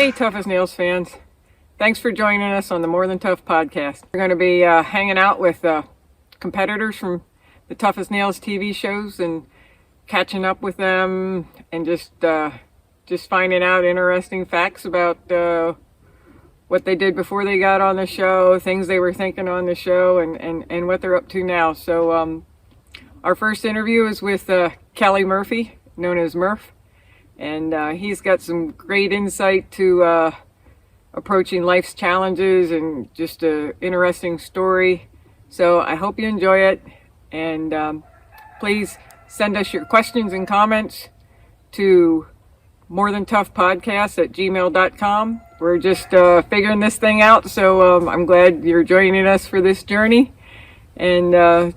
Hey, Tough as Nails fans. Thanks for joining us on the More Than Tough podcast. We're going to be hanging out with competitors from the Tough as Nails TV shows and catching up with them and just finding out interesting facts about what they did before they got on the show, things they were thinking on the show, and what they're up to now. So our first interview is with Kelly Murphy, known as Murph. And he's got some great insight to approaching life's challenges and just an interesting story. So I hope you enjoy it. And please send us your questions and comments to morethan.toughpodcast@gmail.com. We're just figuring this thing out. So I'm glad you're joining us for this journey. And I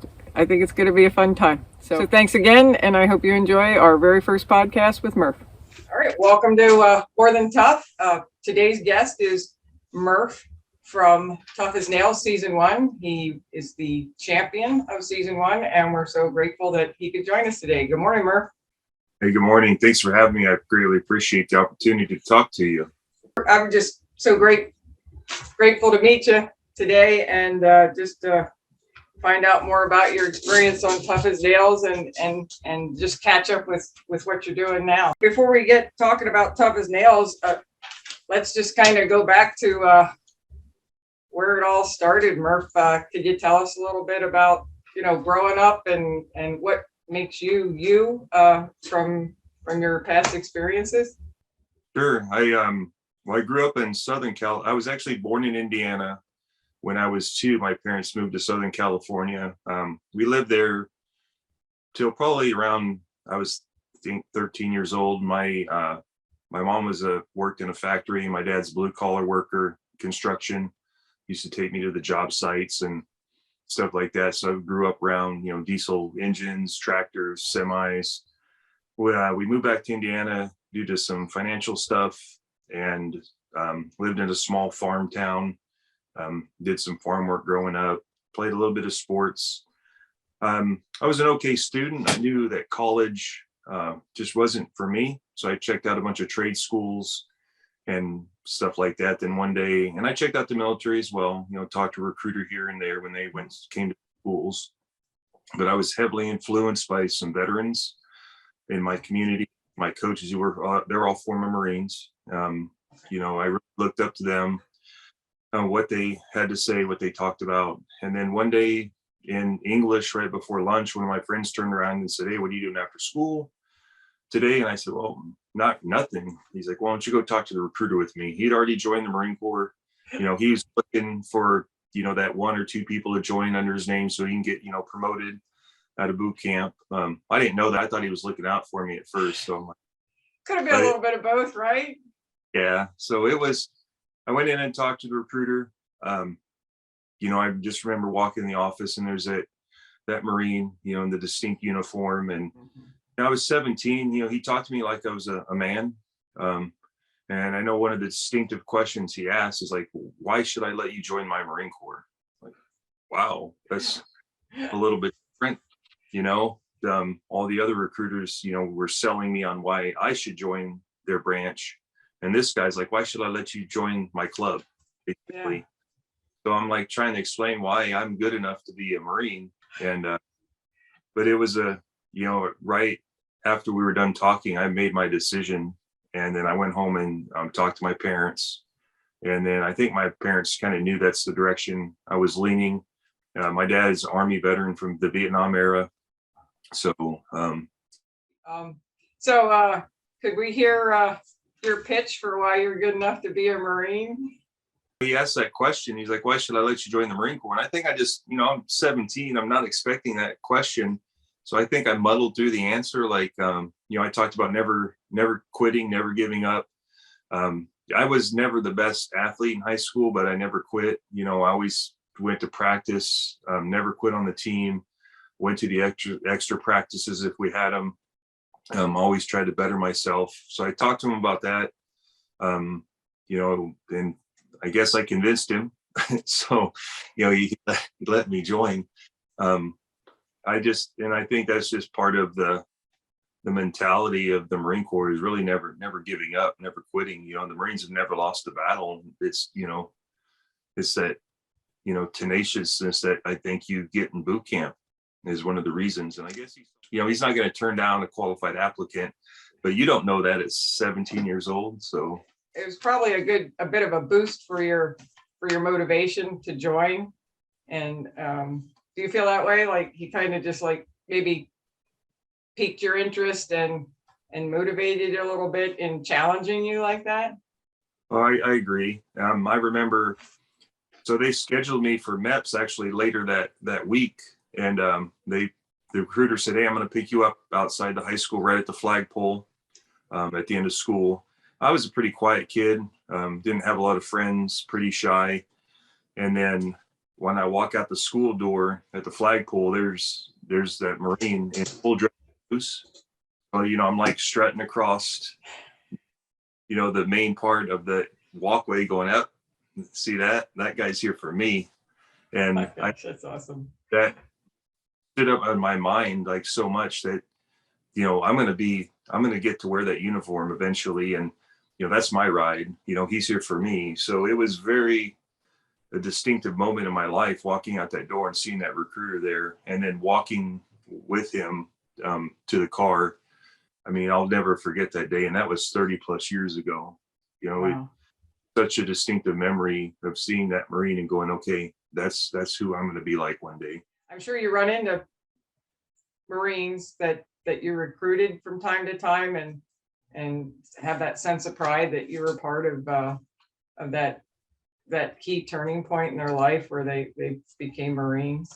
think it's going to be a fun time. So thanks again. And I hope you enjoy our very first podcast with Murph. All right, welcome to More Than Tough. Today's guest is Murph from Tough as Nails Season 1. He is the champion of Season 1, and we're so grateful that he could join us today. Good morning, Murph. Hey, good morning. Thanks for having me. I greatly appreciate the opportunity to talk to you. I'm just so grateful to meet you today and just find out more about your experience on Tough as Nails and just catch up with what you're doing now. Before we get talking about Tough as Nails, let's just kind of go back to where it all started. Murph, could you tell us a little bit about, growing up and what makes you from your past experiences? Sure. I grew up in Southern Cal. I was actually born in Indiana. When I was 2, my parents moved to Southern California. We lived there till probably around, I was, I think, 13 years old. My mom worked in a factory. My dad's blue collar worker, construction. Used to take me to the job sites and stuff like that. So I grew up around, diesel engines, tractors, semis. We moved back to Indiana due to some financial stuff and lived in a small farm town. Did some farm work growing up, played a little bit of sports. I was an okay student. I knew that college just wasn't for me. So I checked out a bunch of trade schools and stuff like that. Then one day, and I checked out the military as well, talked to a recruiter here and there when they came to schools. But I was heavily influenced by some veterans in my community. My coaches they're all former Marines. I really looked up to them. What they had to say, what they talked about. And then one day in English, right before lunch, one of my friends turned around and said, "Hey, what are you doing after school today?" And I said, "Well, nothing." He's like, "Why don't you go talk to the recruiter with me?" He'd already joined the Marine Corps. He was looking for, that 1 or 2 people to join under his name so he can get, promoted out of boot camp. I didn't know that. I thought he was looking out for me at first. So I'm like, could have been a little bit of both, right? Yeah. So I went in and talked to the recruiter. I just remember walking in the office and there's that Marine, in the distinct uniform. And I was 17, he talked to me like I was a man. And I know one of the distinctive questions he asked is like, "Why should I let you join my Marine Corps?" Like, wow, that's a little bit different. All the other recruiters, were selling me on why I should join their branch. And this guy's like, "Why should I let you join my club?" Basically. Yeah. So I'm like trying to explain why I'm good enough to be a Marine. And, but it was right after we were done talking, I made my decision. And then I went home and talked to my parents. And then I think my parents kind of knew that's the direction I was leaning. My dad is an Army veteran from the Vietnam era. So, could we hear your pitch for why you're good enough to be a Marine? He asked that question. He's like, "Why should I let you join the Marine Corps?" And I think I just, I'm 17. I'm not expecting that question. So I think I muddled through the answer. Like, I talked about never quitting, never giving up. I was never the best athlete in high school, but I never quit. I always went to practice, never quit on the team, went to the extra practices if we had them. Always tried to better myself. So I talked to him about that, and I guess I convinced him. So, he let me join. I think that's just part of the the mentality of the Marine Corps is really never giving up, never quitting. The Marines have never lost a battle. It's that tenaciousness that I think you get in boot camp is one of the reasons. And I guess he's not going to turn down a qualified applicant, but you don't know that at 17 years old. So it was probably a bit of a boost for your motivation to join. And do you feel that way? Like he kind of just like maybe piqued your interest and motivated you a little bit in challenging you like that? Well, I agree. I remember, so they scheduled me for MEPS actually later that week. And the recruiter said, hey, I'm going to pick you up outside the high school right at the flagpole at the end of school. I was a pretty quiet kid, didn't have a lot of friends, pretty shy. And then when I walk out the school door at the flagpole, there's that Marine in full dress. So, I'm like strutting across, the main part of the walkway going up. See that guy's here for me. And oh gosh, that's awesome. That stood up in my mind like so much that, I'm going to get to wear that uniform eventually. And, that's my ride, he's here for me. So it was a distinctive moment in my life, walking out that door and seeing that recruiter there and then walking with him to the car. I mean, I'll never forget that day. And that was 30 plus years ago. Wow. Such a distinctive memory of seeing that Marine and going, okay, that's who I'm going to be like one day. I'm sure you run into Marines that you recruited from time to time and have that sense of pride that you were part of that key turning point in their life where they became Marines.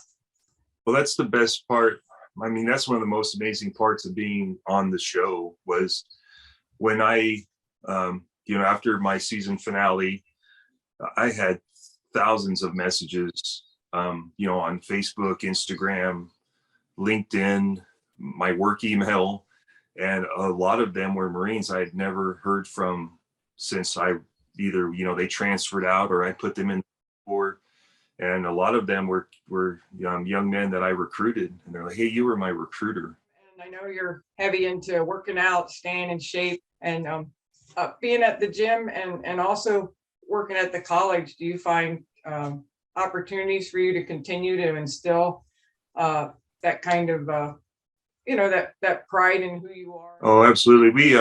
Well, that's the best part. I mean, that's one of the most amazing parts of being on the show was when I, after my season finale, I had thousands of messages, on Facebook, Instagram, LinkedIn, my work email, and a lot of them were Marines I had never heard from since I either, they transferred out or I put them in for. And a lot of them were young men that I recruited, and they're like, hey, you were my recruiter. And I know you're heavy into working out, staying in shape, and being at the gym and also working at the college. Do you find opportunities for you to continue to instill that kind of, that pride in who you are? Oh, absolutely.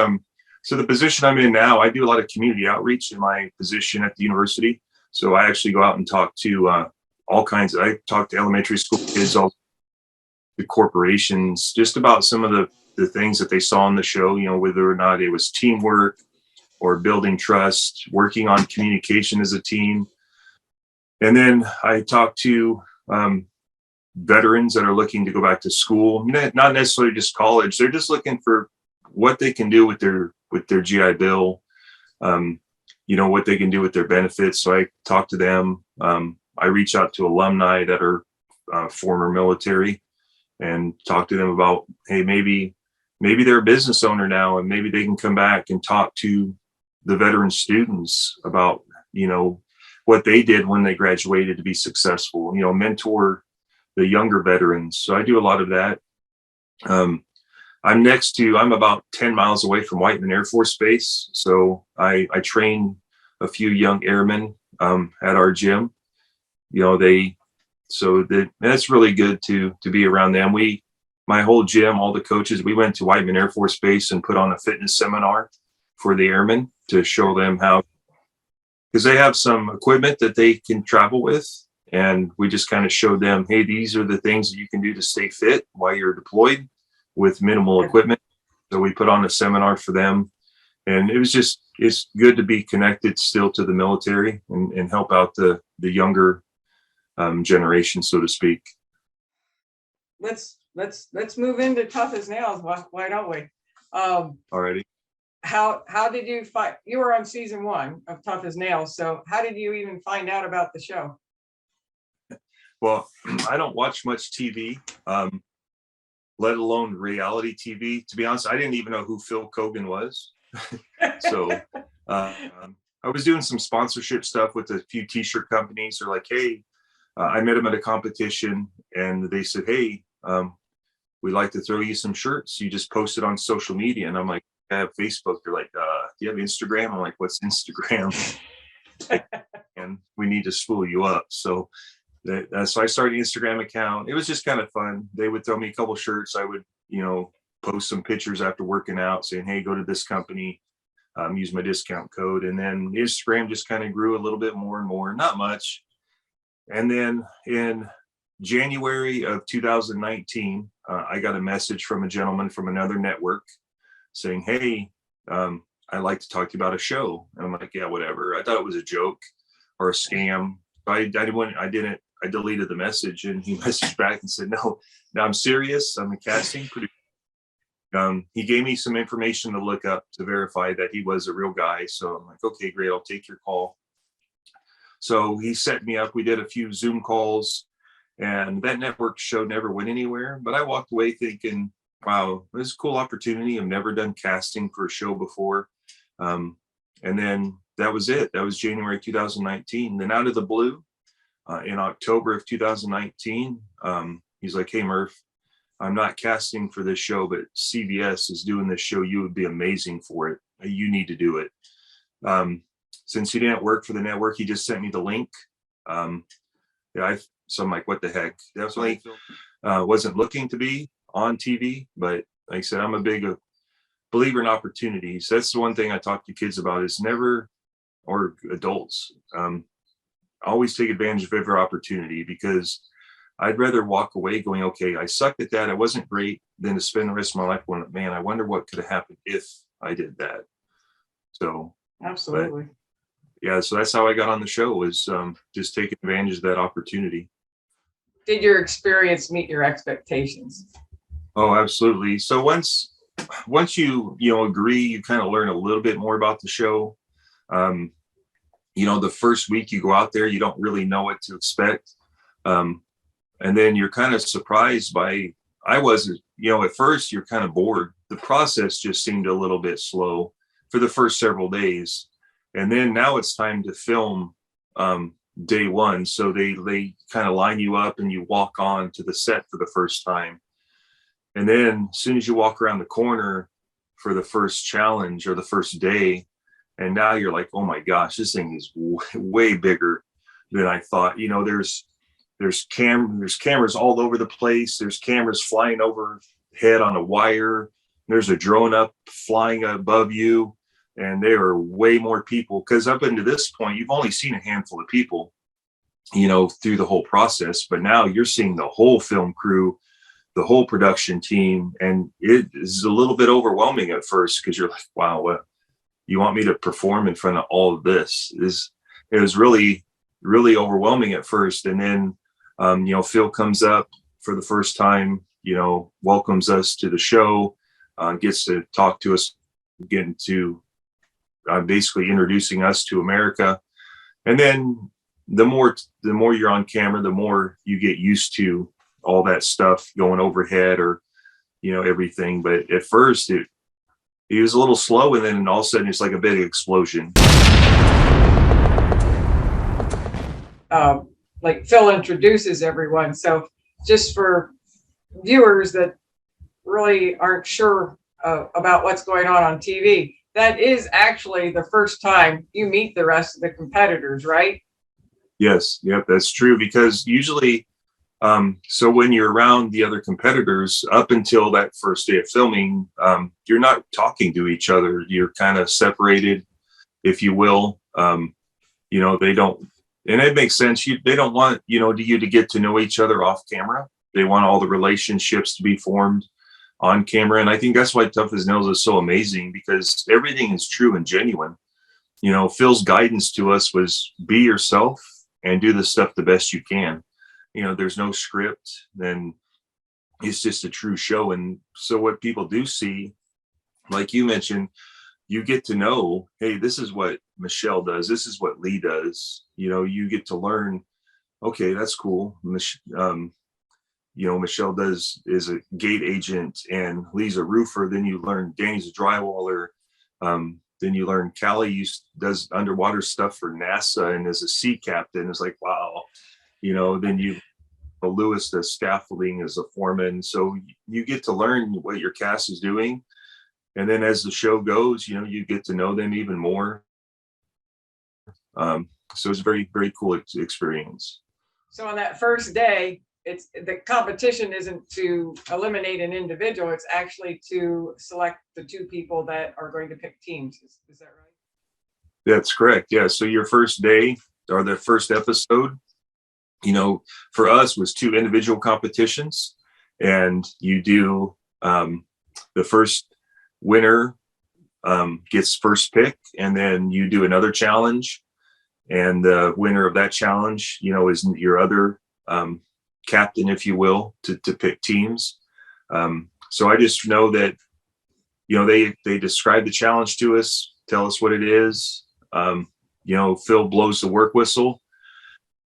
So the position I'm in now, I do a lot of community outreach in my position at the university. So I actually go out and talk to I talk to elementary school kids, all the corporations, just about some of the things that they saw on the show, whether or not it was teamwork or building trust, working on communication as a team. And then I talk to veterans that are looking to go back to school, not necessarily just college. They're just looking for what they can do with their GI Bill, what they can do with their benefits. So I talk to them. I reach out to alumni that are former military and talk to them about, hey, maybe they're a business owner now and maybe they can come back and talk to the veteran students about, what they did when they graduated to be successful, mentor the younger veterans. So I do a lot of that. I'm about 10 miles away from Whiteman Air Force Base. So I train a few young airmen at our gym. That's really good to be around them. My whole gym, all the coaches, we went to Whiteman Air Force Base and put on a fitness seminar for the airmen to show them how, because they have some equipment that they can travel with. And we just kind of showed them, hey, these are the things that you can do to stay fit while you're deployed with minimal equipment. So we put on a seminar for them. And it's good to be connected still to the military and help out the younger generation, so to speak. Let's move into Tough as Nails. Why don't we? Alrighty. How did you find, you were on season 1 of Tough as Nails. So how did you even find out about the show? Well, I don't watch much TV, let alone reality TV. To be honest, I didn't even know who Phil Kogan was. So I was doing some sponsorship stuff with a few t-shirt companies. They're like, hey, I met him at a competition and they said, hey, we'd like to throw you some shirts. You just post it on social media. And I'm like, I have Facebook. They're like, do you have Instagram? I'm like, what's Instagram? And we need to spool you up. So so I started an Instagram account. It was just kind of fun. They would throw me a couple shirts. I would, post some pictures after working out saying, hey, go to this company, use my discount code. And then Instagram just kind of grew a little bit more and more, not much. And then in January of 2019, I got a message from a gentleman from another network saying, hey, I'd like to talk to you about a show. And I'm like, yeah, whatever. I thought it was a joke or a scam. I deleted the message, and he messaged back and said, no, I'm serious. I'm a casting producer. He gave me some information to look up to verify that he was a real guy. So I'm like, okay, great. I'll take your call. So he set me up. We did a few Zoom calls, and that network show never went anywhere. But I walked away thinking, wow, this is a cool opportunity. I've never done casting for a show before. And then that was it. That was January 2019. Then out of the blue, in October of 2019, he's like, hey, Murph, I'm not casting for this show, but CBS is doing this show. You would be amazing for it. You need to do it. Since he didn't work for the network, he just sent me the link. So I'm like, what the heck? Definitely wasn't looking to be on TV, but like I said, I'm a big believer in opportunities. That's the one thing I talk to kids about is never, or adults, always take advantage of every opportunity, because I'd rather walk away going, okay, I sucked at that. I wasn't great, than to spend the rest of my life going, man, I wonder what could have happened if I did that. So Absolutely. Yeah, so that's how I got on the show, was just taking advantage of that opportunity. Did your experience meet your expectations? Oh, absolutely. So once you agree, you kind of learn a little bit more about the show. The first week you go out there, you don't really know what to expect. And then you're kind of surprised by, at first you're kind of bored. The process just seemed a little bit slow for the first several days. And then now it's time to film day one. So they kind of line you up and you walk on to the set for the first time. And then as soon as you walk around the corner for the first challenge or the first day, and now you're like, oh my gosh, this thing is way bigger than I thought. There's cameras all over the place. There's cameras flying overhead on a wire. There's a drone up flying above you. And there are way more people, because up until this point, you've only seen a handful of people, through the whole process. But now you're seeing the whole film crew, the whole production team. And it is a little bit overwhelming at first, because you're like, wow, what, you want me to perform in front of all of this? It was really, really overwhelming at first. And then, Phil comes up for the first time, welcomes us to the show, gets to talk to us, getting to basically introducing us to America. And then the more you're on camera, the more you get used to all that stuff going overhead, or, everything. But at first it was a little slow, and then all of a sudden it's like a big explosion. Like Phil introduces everyone. So just for viewers that really aren't sure about what's going on TV, that is actually the first time you meet the rest of the competitors, right? Yes. Yep. That's true. Because usually, so when you're around the other competitors up until that first day of filming, you're not talking to each other. You're kind of separated, if you will. They don't, and it makes sense. They don't want, you to get to know each other off camera. They want all the relationships to be formed on camera. And I think that's why Tough as Nails is so amazing, because everything is true and genuine. Phil's guidance to us was be yourself and do the stuff the best you can. There's no script, then it's just a true show. And so what people do see, like you mentioned, you get to know, hey, this is what Michelle does. This is what Lee does. You get to learn, okay, that's cool. Michelle is a gate agent and Lee's a roofer. Then you learn Danny's a drywaller. Then you learn Callie does underwater stuff for NASA and is a sea captain. It's like, wow. Then you Lewis does scaffolding as a foreman. So you get to learn what your cast is doing. And then as the show goes, you get to know them even more. So it's a very, very cool experience. So on that first day, it's the competition isn't to eliminate an individual, it's actually to select the two people that are going to pick teams. Is that right? That's correct. Yeah. So your first day or the first episode, for us was 2 individual competitions, and you do the first winner gets first pick, and then you do another challenge, and the winner of that challenge, is your other captain, if you will, to pick teams. So I just know that, they describe the challenge to us, tell us what it is. Phil blows the work whistle.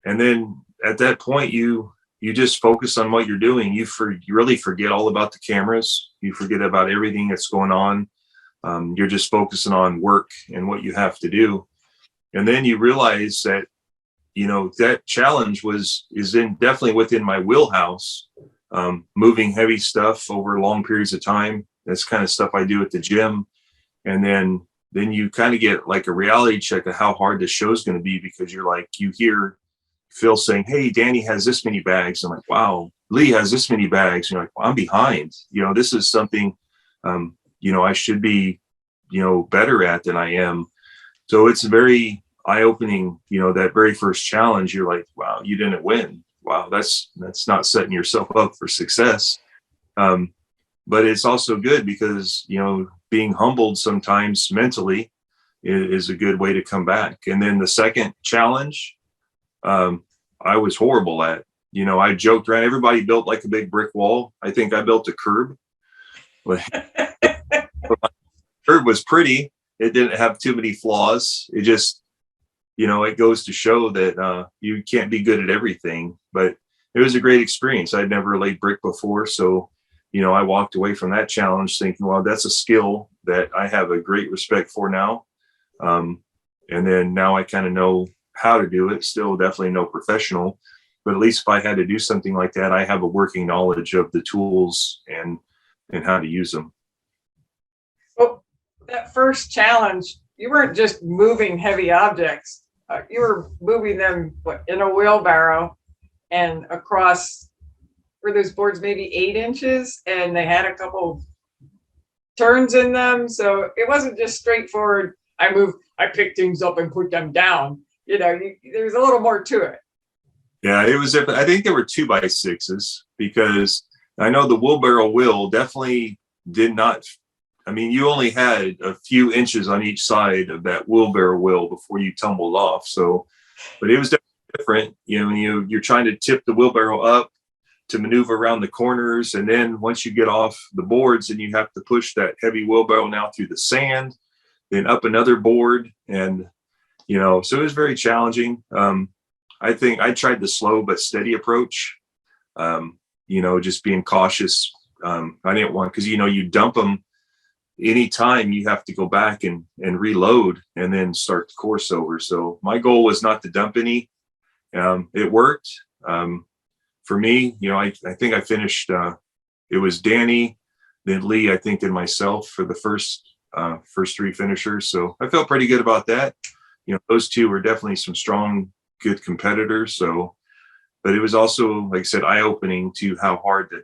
And then at that point, you just focus on what you're doing. You really forget all about the cameras. You forget about everything that's going on. You're just focusing on work and what you have to do. And then you realize that, that challenge is definitely within my wheelhouse. Moving heavy stuff over long periods of time. That's kind of stuff I do at the gym. And then you kind of get like a reality check of how hard the show's going to be, because you hear Phil saying, "Hey, Danny has this many bags." I'm like, "Wow, Lee has this many bags." You're like, "Well, I'm behind. This is something, I should be, better at than I am." So it's very eye-opening, that very first challenge. You're like, "Wow, you didn't win. Wow, that's not setting yourself up for success." But it's also good because, being humbled sometimes mentally is a good way to come back. And then the second challenge, I was horrible at. I joked around. Everybody built like a big brick wall. I think I built a curb. Curb was pretty. It didn't have too many flaws. It just, it goes to show that you can't be good at everything. But it was a great experience. I'd never laid brick before. So, I walked away from that challenge thinking, well, that's a skill that I have a great respect for now. And then now I kind of know how to do it. Still definitely no professional, but at least if I had to do something like that, I have a working knowledge of the tools and how to use them. Well, that first challenge, you weren't just moving heavy objects. You were moving them in a wheelbarrow and across, were those boards maybe 8 inches, and they had a couple turns in them. So it wasn't just straightforward. I pick things up and put them down. There's a little more to it. Yeah, it was. I think there were 2x6s, because I know the wheelbarrow wheel definitely did not. I mean, you only had a few inches on each side of that wheelbarrow wheel before you tumbled off. So, but it was definitely different. You're trying to tip the wheelbarrow up to maneuver around the corners. And then once you get off the boards, and you have to push that heavy wheelbarrow now through the sand, then up another board. And, so it was very challenging. I think I tried the slow but steady approach, just being cautious. I didn't want, because, you dump them anytime, you have to go back and reload and then start the course over. So my goal was not to dump any. It worked. For me, I think I finished, it was Danny, then Lee, I think, and myself for the first 3 finishers. So I felt pretty good about that. Those 2 were definitely some strong, good competitors. So, but it was also, like I said, eye-opening to how hard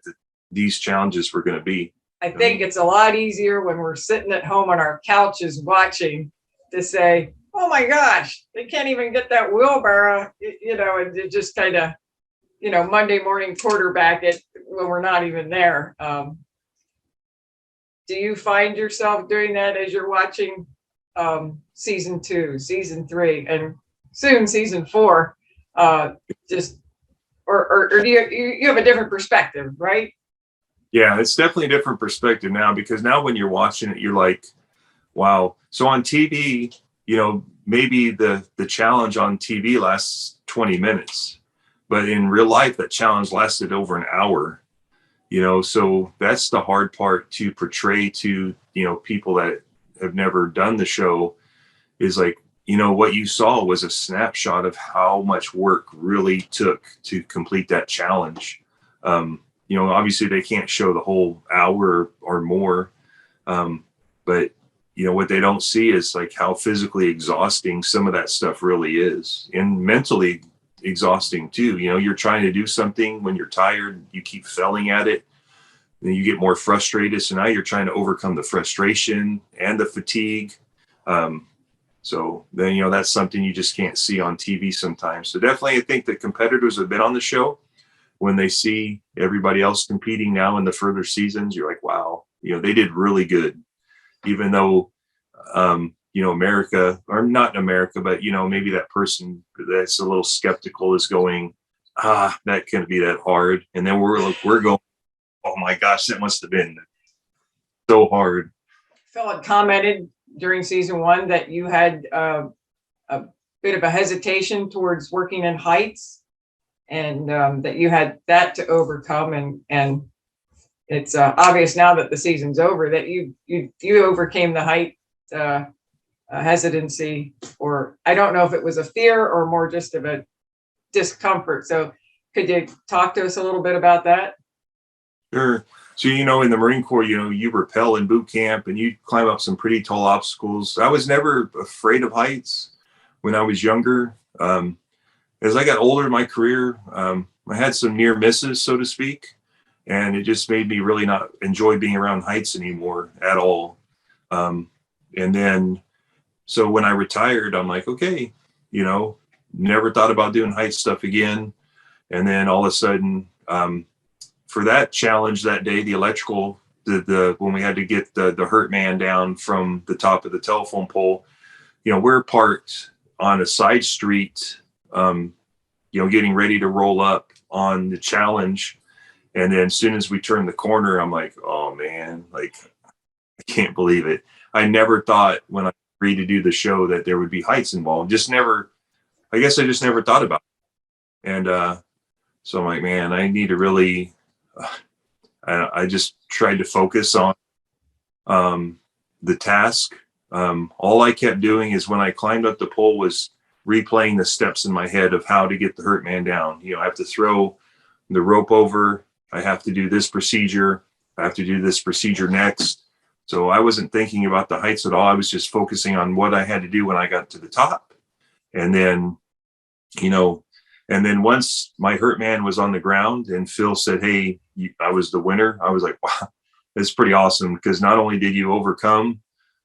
these challenges were going to be. I think it's a lot easier when we're sitting at home on our couches watching to say, "Oh my gosh, they can't even get that wheelbarrow," and it just kind of, Monday morning quarterback it when we're not even there. Do you find yourself doing that as you're watching season 2, season 3, and soon season 4? Or do you have a different perspective, right? Yeah, it's definitely a different perspective now, because now when you're watching it, you're like, wow. So on TV, maybe the challenge on TV lasts 20 minutes, but in real life, that challenge lasted over an hour. So that's the hard part to portray to, people that have never done the show, is like, what you saw was a snapshot of how much work really took to complete that challenge. Obviously they can't show the whole hour or more, but what they don't see is like how physically exhausting some of that stuff really is, and mentally exhausting too. You're trying to do something when you're tired, you keep failing at it, then you get more frustrated. So now you're trying to overcome the frustration and the fatigue. So then, that's something you just can't see on TV sometimes. So definitely, I think the competitors have been on the show. When they see everybody else competing now in the further seasons, you're like, wow, they did really good. Even though, America, or not America, but, maybe that person that's a little skeptical is going, that can't be that hard. And then we're going, oh my gosh, that must have been so hard. Phil had commented during season 1 that you had a bit of a hesitation towards working in heights, and that you had that to overcome. And it's obvious now that the season's over that you overcame the height hesitancy, or I don't know if it was a fear or more just of a discomfort. So could you talk to us a little bit about that? Sure. So, in the Marine Corps, you rappel in boot camp and you climb up some pretty tall obstacles. I was never afraid of heights when I was younger. As I got older in my career, I had some near misses, so to speak, and it just made me really not enjoy being around heights anymore at all. And then, so when I retired, I'm like, okay, never thought about doing height stuff again. And then all of a sudden, for that challenge that day, the electrical, when we had to get the hurt man down from the top of the telephone pole, we're parked on a side street, getting ready to roll up on the challenge. And then as soon as we turn the corner, I'm like, oh man, like, I can't believe it. I never thought when I agreed to do the show that there would be heights involved. I guess I just never thought about it. And so I'm like, man, I need to really, I just tried to focus on the task. All I kept doing is when I climbed up the pole was replaying the steps in my head of how to get the hurt man down. I have to throw the rope over. I have to do this procedure. I have to do this procedure next. So I wasn't thinking about the heights at all. I was just focusing on what I had to do when I got to the top. And then, once my hurt man was on the ground and Phil said, hey, I was the winner, I was like, wow, that's pretty awesome. Because not only did you overcome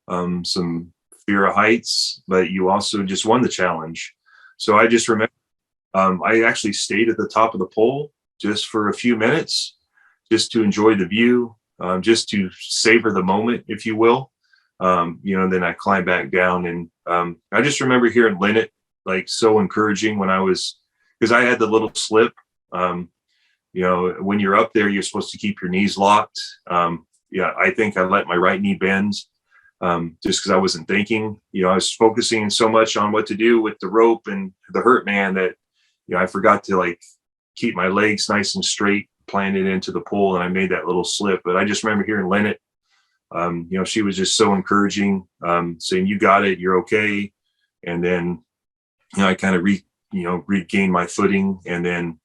some fear of heights, but you also just won the challenge. So I just remember, I actually stayed at the top of the pole just for a few minutes, just to enjoy the view, just to savor the moment, if you will. And then I climbed back down, and I just remember hearing Lynette, like, so encouraging because I had the little slip. When you're up there, you're supposed to keep your knees locked. I think I let my right knee bend, just because I wasn't thinking. I was focusing so much on what to do with the rope and the hurt man that, I forgot to like keep my legs nice and straight, planted into the pole, and I made that little slip. But I just remember hearing Lynette, she was just so encouraging, saying, you got it, you're okay. And then, I kind of regained my footing, and then,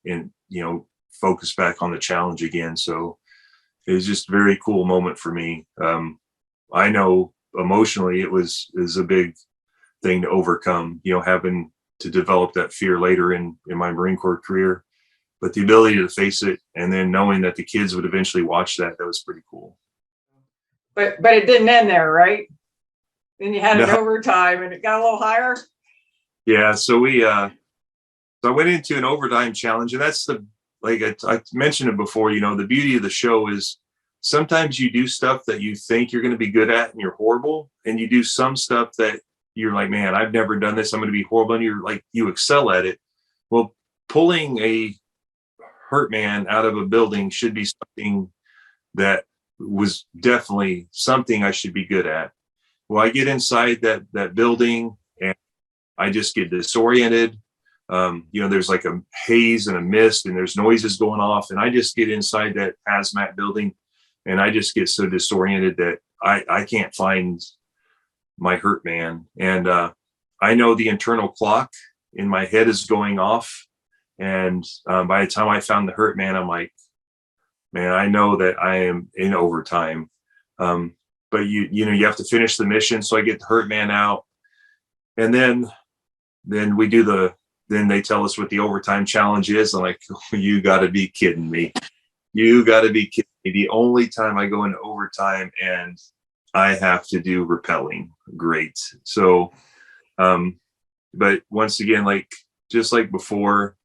focus back on the challenge again. So it was just a very cool moment for me. I know emotionally it was a big thing to overcome, having to develop that fear later in my Marine Corps career, but the ability to face it, and then knowing that the kids would eventually watch that was pretty cool. But it didn't end there, right? Then you had an overtime and it got a little higher. Yeah. So I went into an overtime challenge, and that's like I mentioned it before, the beauty of the show is sometimes you do stuff that you think you're going to be good at and you're horrible. And you do some stuff that you're like, man, I've never done this, I'm going to be horrible. And you're like, you excel at it. Well, pulling a hurt man out of a building should be something that was definitely something I should be good at. Well, I get inside that building and I just get disoriented. There's like a haze and a mist, and there's noises going off, and I just get inside that hazmat building, and I just get so disoriented that I can't find my hurt man. And I know the internal clock in my head is going off. And by the time I found the hurt man, I'm like, man, I know that I am in overtime. But you have to finish the mission. So I get the hurt man out. And then we do then they tell us what the overtime challenge is. I'm like, you got to be kidding me. You got to be kidding me. The only time I go into overtime and I have to do rappelling. Great. So, but once again, just like before,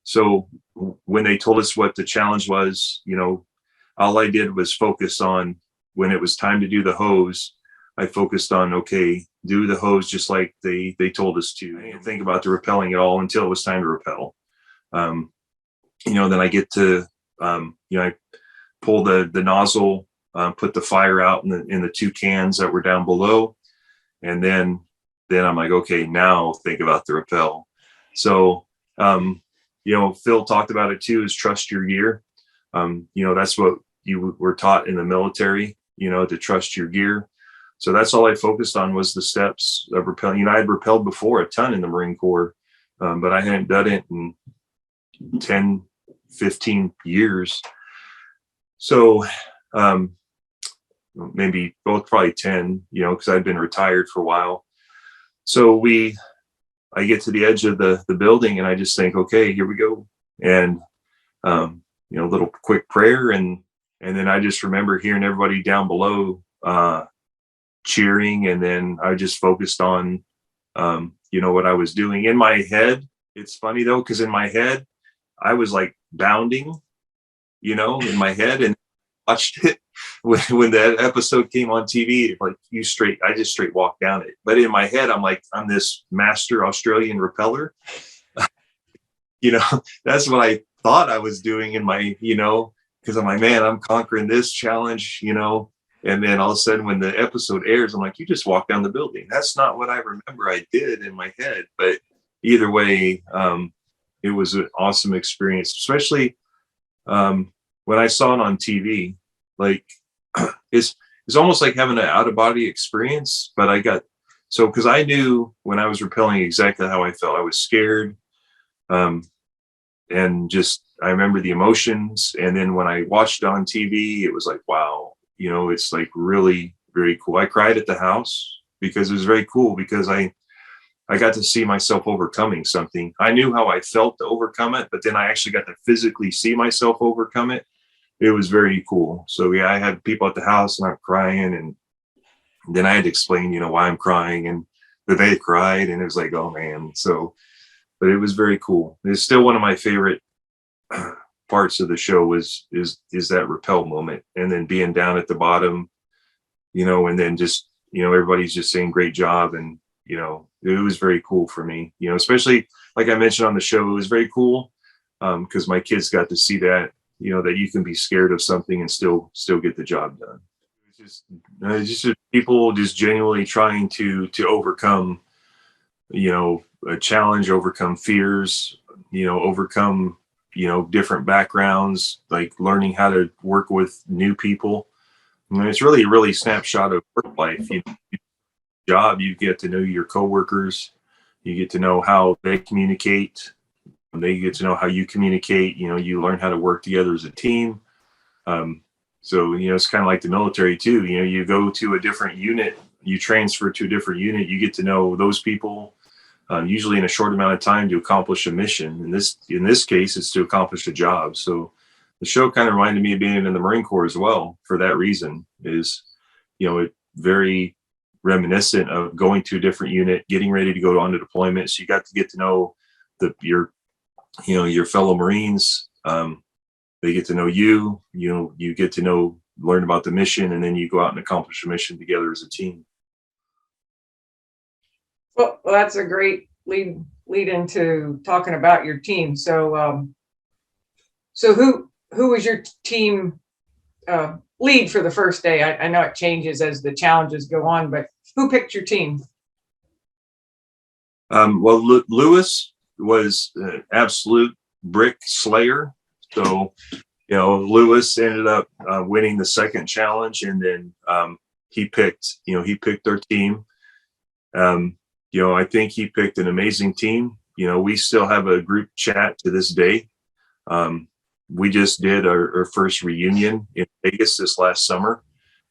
so when they told us what the challenge was, all I did was focus on when it was time to do the hose. I focused on, okay, do the hose just like they told us to. I didn't think about the rappelling at all until it was time to rappel. Then I get to, I pull the nozzle, put the fire out in the 2 cans that were down below. And then I'm like, okay, now think about the rappel. So, Phil talked about it too, is trust your gear. That's what you were taught in the military, to trust your gear. So that's all I focused on was the steps of rappelling. I had rappelled before a ton in the Marine Corps, but I hadn't done it in 10, 15 years. So maybe both probably 10, because I'd been retired for a while. So I get to the edge of the building and I just think, okay, here we go. And, a little quick prayer. And then I just remember hearing everybody down below cheering. And then I just focused on, what I was doing in my head. It's funny though, because in my head, I was like bounding, in my head, and watched it when that episode came on TV. Like I just straight walked down it. But in my head, I'm like, I'm this master Australian rappeller. That's what I thought I was doing in my, because I'm like, man, I'm conquering this challenge, and then all of a sudden when the episode airs, I'm like, you just walked down the building. That's not what I remember I did in my head. But either way, it was an awesome experience, especially when I saw it on TV. Like it's almost like having an out of body experience. But because I knew when I was rappelling exactly how I felt. I was scared. And just, I remember the emotions. And then when I watched it on TV, it was like, wow, it's like really, very cool. I cried at the house because it was very cool because I got to see myself overcoming something. I knew how I felt to overcome it, but then I actually got to physically see myself overcome it. It was very cool. So yeah, I had people at the house and I'm crying, and then I had to explain, why I'm crying, and that they cried, and it was like, oh man. So, but it was very cool. It's still one of my favorite parts of the show is that rappel moment, and then being down at the bottom, and then just, everybody's just saying great job. And, it was very cool for me, especially like I mentioned on the show, it was very cool because my kids got to see that, that you can be scared of something and still get the job done. It's just people just genuinely trying to overcome, a challenge, overcome fears, overcome, different backgrounds, like learning how to work with new people. It's really snapshot of work life. Job, you get to know your coworkers, you get to know how they communicate, they get to know how you communicate. You learn how to work together as a team. So it's kind of like the military too. You go to a different unit, you transfer to a different unit, you get to know those people, usually in a short amount of time to accomplish a mission. In this case, it's to accomplish a job. So the show kind of reminded me of being in the Marine Corps as well. For that reason, is it very reminiscent of going to a different unit, getting ready to go on to deployment. So you got to get to know your fellow Marines. They get to know you. You get to learn about the mission, and then you go out and accomplish a mission together as a team. Well, that's a great lead into talking about your team. So, so who was your team lead for the first day? I know it changes as the challenges go on, but who picked your team? Well, Lewis was an absolute brick slayer. So, Lewis ended up winning the second challenge, and then he picked our team. I think he picked an amazing team. We still have a group chat to this day. We just did our first reunion in Vegas this last summer.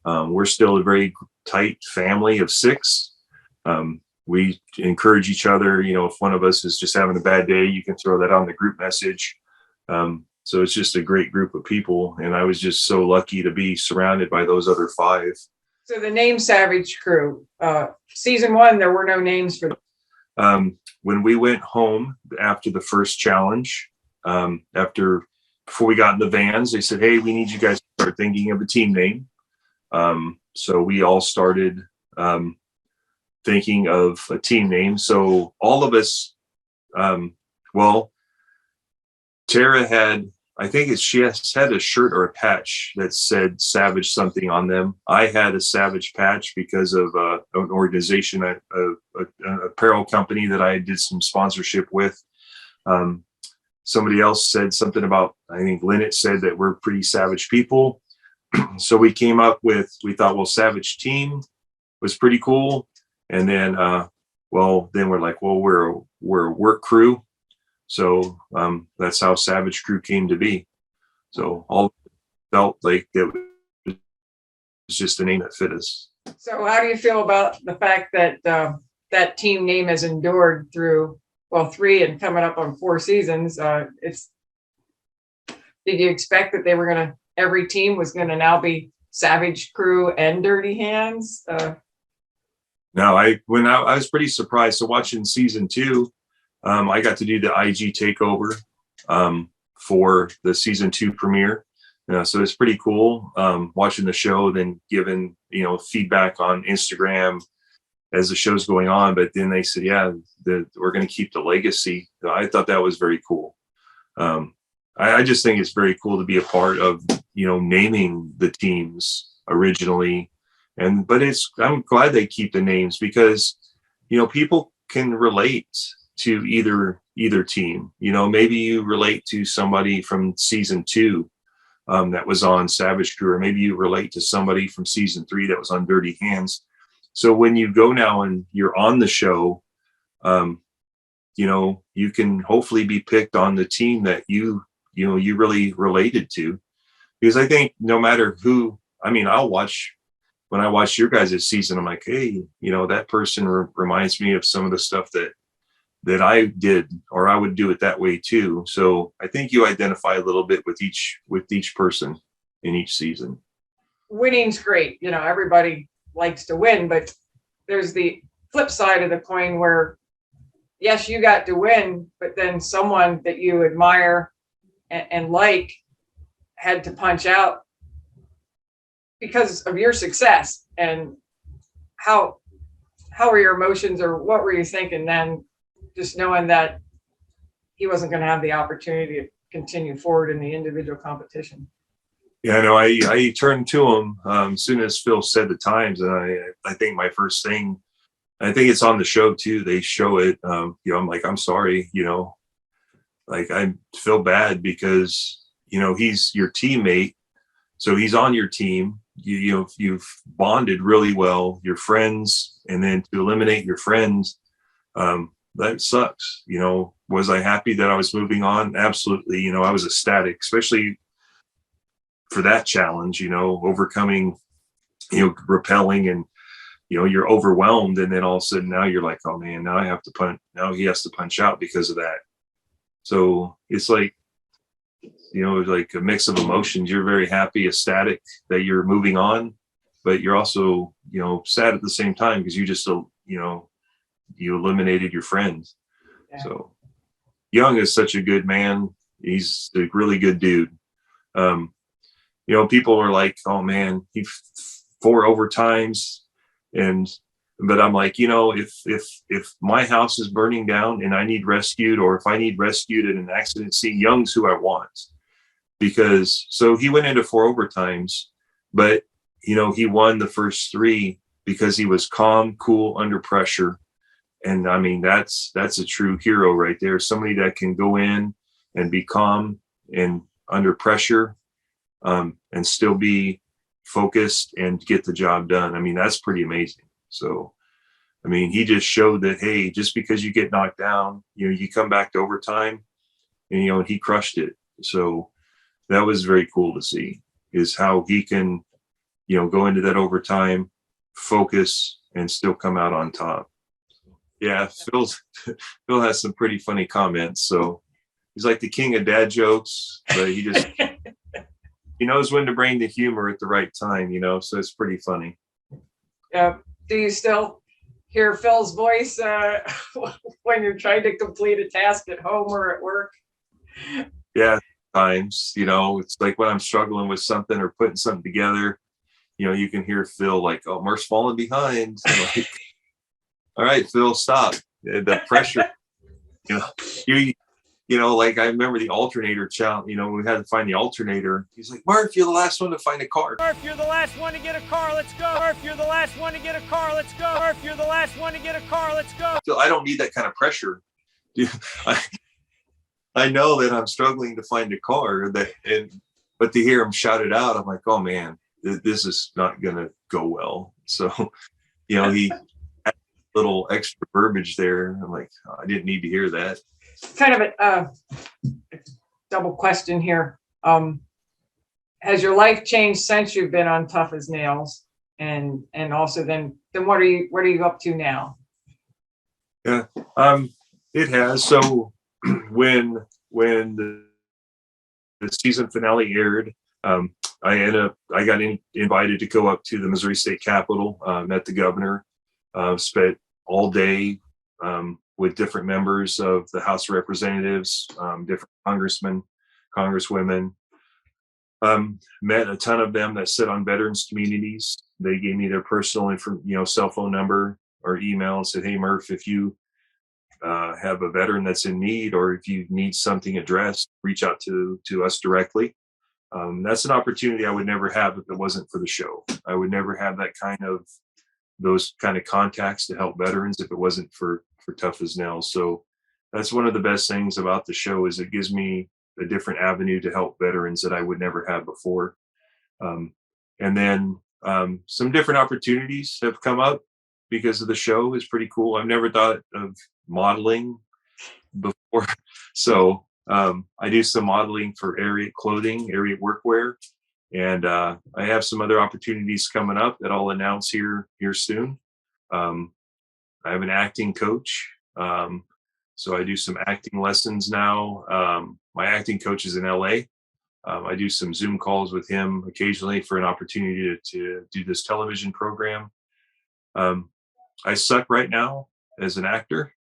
We're still a very tight family of 6. We encourage each other. If one of us is just having a bad day, you can throw that on the group message. So it's just a great group of people. And I was just so lucky to be surrounded by those other 5. So the name Savage Crew, season 1, there were no names for them. When we went home after the first challenge, before we got in the vans, they said, hey, we need you guys to start thinking of a team name. So we all started thinking of a team name. So all of us, Tara had, she had a shirt or a patch that said Savage something on them. I had a Savage patch because of an organization, an apparel company that I did some sponsorship with. Somebody else said something about, I think Lynette said that we're pretty savage people. So we came up with, we thought, well, Savage Team was pretty cool. And then, then we're like, well, we're a work crew. So that's how Savage Crew came to be. So all felt like it was just a name that fit us. So how do you feel about the fact that that team name has endured through, 3 and coming up on 4 seasons? Did you expect that every team was going to now be Savage Crew and Dirty Hands? No, I was pretty surprised. So watching season 2, I got to do the IG takeover for the season 2 premiere. So it's pretty cool watching the show, then giving, feedback on Instagram as the show's going on. But then they said, yeah, we're going to keep the legacy. So I thought that was very cool. I just think it's very cool to be a part of, naming the teams originally. But I'm glad they keep the names because, people can relate to either team. Maybe you relate to somebody from season 2 that was on Savage Crew, or maybe you relate to somebody from season 3 that was on Dirty Hands. So when you go now and you're on the show, you can hopefully be picked on the team that you really related to. Because I think no matter who, when I watch your guys' season, I'm like, hey, that person reminds me of some of the stuff that I did, or I would do it that way too. So I think you identify a little bit with each person in each season. Winning's great. Everybody likes to win, but there's the flip side of the coin where, yes, you got to win, but then someone that you admire and like had to punch out because of your success. And how were your emotions, or what were you thinking then, just knowing that he wasn't going to have the opportunity to continue forward in the individual competition? Yeah, no, I turned to him as soon as Phil said the times, and I think my first thing, I think it's on the show too. They show it. I'm like, I'm sorry, like I feel bad because he's your teammate, so he's on your team. You've bonded really well, your friends, and then to eliminate your friends, that sucks. Was I happy that I was moving on? Absolutely. I was ecstatic, especially for that challenge, overcoming, rappelling, and, you're overwhelmed. And then all of a sudden now you're like, oh man, now I have to punch. Now he has to punch out because of that. So it's like, like a mix of emotions. You're very happy, ecstatic that you're moving on, but you're also, sad at the same time because you just, you eliminated your friends. Yeah. So Young is such a good man. He's a really good dude. People are like, oh man, he 4 overtimes. But I'm like, if my house is burning down and I need rescued, or if I need rescued in an accident scene, Young's who I want. Because so he went into 4 overtimes, but he won the first 3 because he was calm, cool, under pressure. And that's a true hero right there. Somebody that can go in and be calm and under pressure, and still be focused and get the job done. That's pretty amazing. So I mean, he just showed that, hey, just because you get knocked down, you come back to overtime, and and he crushed it. So that was very cool to see, is how he can, go into that overtime, focus, and still come out on top. Yeah, Phil has some pretty funny comments. So he's like the king of dad jokes, but he knows when to bring the humor at the right time, so it's pretty funny. Do you still hear Phil's voice when you're trying to complete a task at home or at work? Yeah, times, it's like when I'm struggling with something or putting something together, you can hear Phil like, oh, Murph's falling behind. So like, all right, Phil, stop. The pressure, like I remember the alternator challenge, when we had to find the alternator, he's like, Murph, you're the last one to find a car. Murph, you're the last one to get a car. Let's go. Murph, you're the last one to get a car. Let's go. Murph, you're the last one to get a car. Let's go. So I don't need that kind of pressure. I know that I'm struggling to find a car, but to hear him shout it out, I'm like, oh man, this is not going to go well. So, he had a little extra verbiage there. I'm like, oh, I didn't need to hear that. Kind of a double question here. Has your life changed since you've been on Tough as Nails? And also then what are you up to now? Yeah, it has. So when the season finale aired, I got invited to go up to the Missouri State Capitol, met the governor, spent all day with different members of the House of Representatives, different congressmen, congresswomen, met a ton of them that sit on veterans communities. They gave me their personal cell phone number or email and said, hey, Murph, if you have a veteran that's in need, or if you need something addressed, reach out to us directly. That's an opportunity I would never have if it wasn't for the show. I would never have those kind of contacts to help veterans if it wasn't for Tough as Nails. So that's one of the best things about the show, is it gives me a different avenue to help veterans that I would never have before. And then some different opportunities have come up because of the show. Is pretty cool. I've never thought of modeling before. So I do some modeling for Ariat clothing, Ariat workwear. And I have some other opportunities coming up that I'll announce here soon. I have an acting coach. So I do some acting lessons now. My acting coach is in LA. I do some Zoom calls with him occasionally for an opportunity to do this television program. I suck right now as an actor.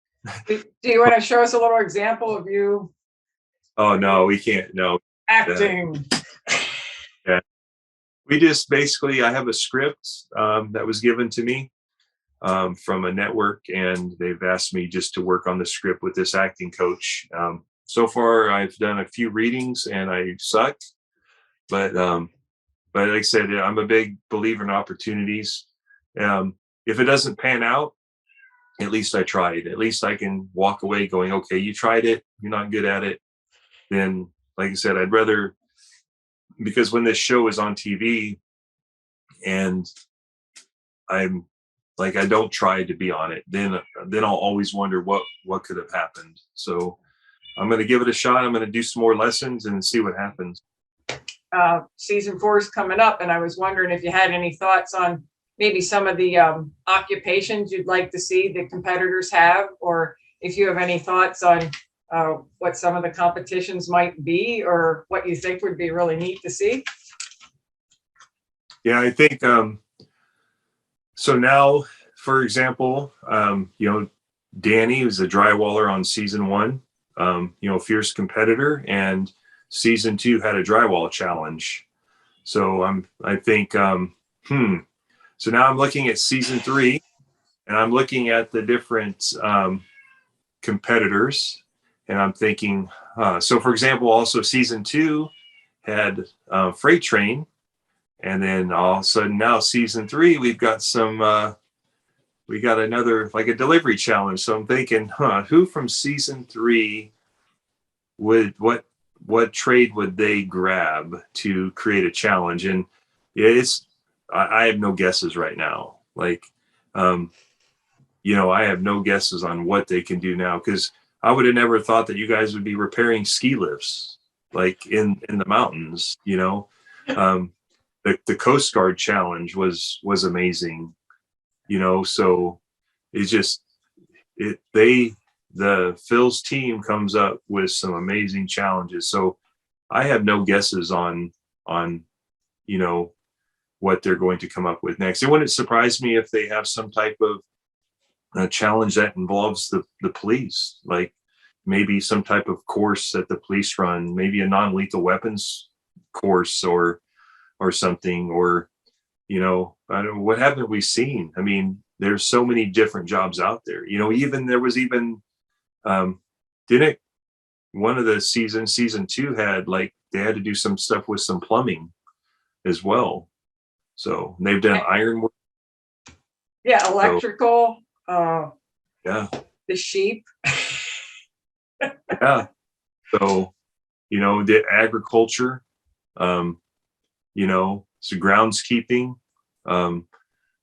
Do you want to show us a little example of you? Oh, no, we can't. No. Acting. Yeah. We just basically, I have a script that was given to me from a network, and they've asked me just to work on the script with this acting coach. So far, I've done a few readings and I suck, but like I said, I'm a big believer in opportunities. If it doesn't pan out, at least I tried. At least I can walk away going, okay, you tried it, you're not good at it. Then, like I said, I'd rather, because when this show is on TV and I'm like, I don't try to be on it, then I'll always wonder what could have happened. So I'm going to give it a shot. I'm going to do some more lessons and see what happens. Season 4 is coming up, and I was wondering if you had any thoughts on maybe some of the occupations you'd like to see the competitors have, or if you have any thoughts on what some of the competitions might be, or what you think would be really neat to see. Yeah, I think so. Now, for example, Danny was a drywaller on season 1, fierce competitor, and season 2 had a drywall challenge. So I think so now I'm looking at season 3, and I'm looking at the different competitors, and I'm thinking, so for example, also season 2 had Freight Train, and then all of a sudden now season 3, we got another, like a delivery challenge. So I'm thinking, who from season 3 would, what trade would they grab to create a challenge? And I have no guesses right now. Like, I have no guesses on what they can do now, because I would have never thought that you guys would be repairing ski lifts like in the mountains. The Coast Guard challenge was amazing. So it's just the Phil's team comes up with some amazing challenges. So I have no guesses on what they're going to come up with next. It wouldn't surprise me if they have some type of a challenge that involves the police, like maybe some type of course that the police run, maybe a non-lethal weapons course or something, or I don't know, what haven't we seen? I mean, there's so many different jobs out there. Even there was didn't one of the season 2 had, like, they had to do some stuff with some plumbing as well. So they've done ironwork. Yeah, electrical. Yeah. The sheep. Yeah. So, the agriculture, so groundskeeping.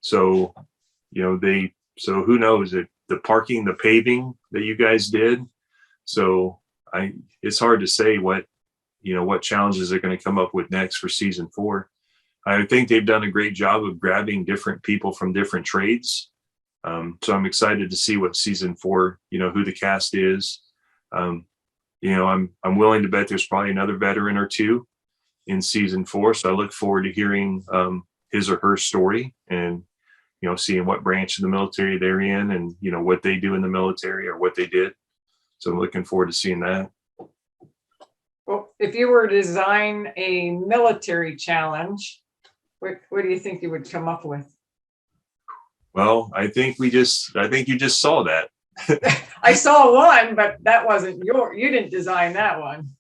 So who knows it, the parking, the paving that you guys did. So it's hard to say what challenges they're going to come up with next for season 4. I think they've done a great job of grabbing different people from different trades. So I'm excited to see what season 4, who the cast is. I'm willing to bet there's probably another veteran or two in season 4. So I look forward to hearing his or her story, and seeing what branch of the military they're in, and what they do in the military or what they did. So I'm looking forward to seeing that. Well, if you were to design a military challenge, what do you think you would come up with? Well, I think you just saw that. I saw one, but that wasn't you didn't design that one.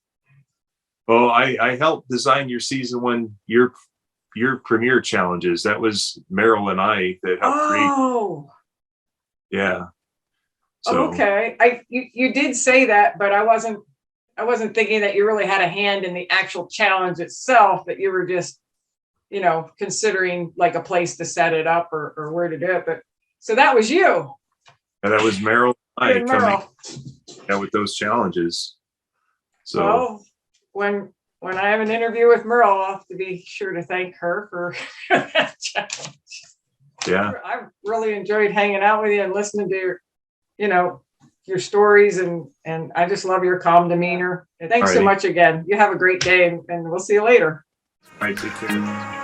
Well, I helped design your season 1, your premiere challenges. That was Meryl and I that helped create. Oh. Yeah. So, okay. You did say that, but I wasn't thinking that you really had a hand in the actual challenge itself, that you were just, considering like a place to set it up or where to do it. But so that was you. and that was Meryl and I Meryl. coming with those challenges. So, well, when I have an interview with Murph, I'll have to be sure to thank her for that challenge. Yeah. I really enjoyed hanging out with you and listening to your stories, and I just love your calm demeanor. And thanks so much again. You have a great day, and we'll see you later. All right, take care.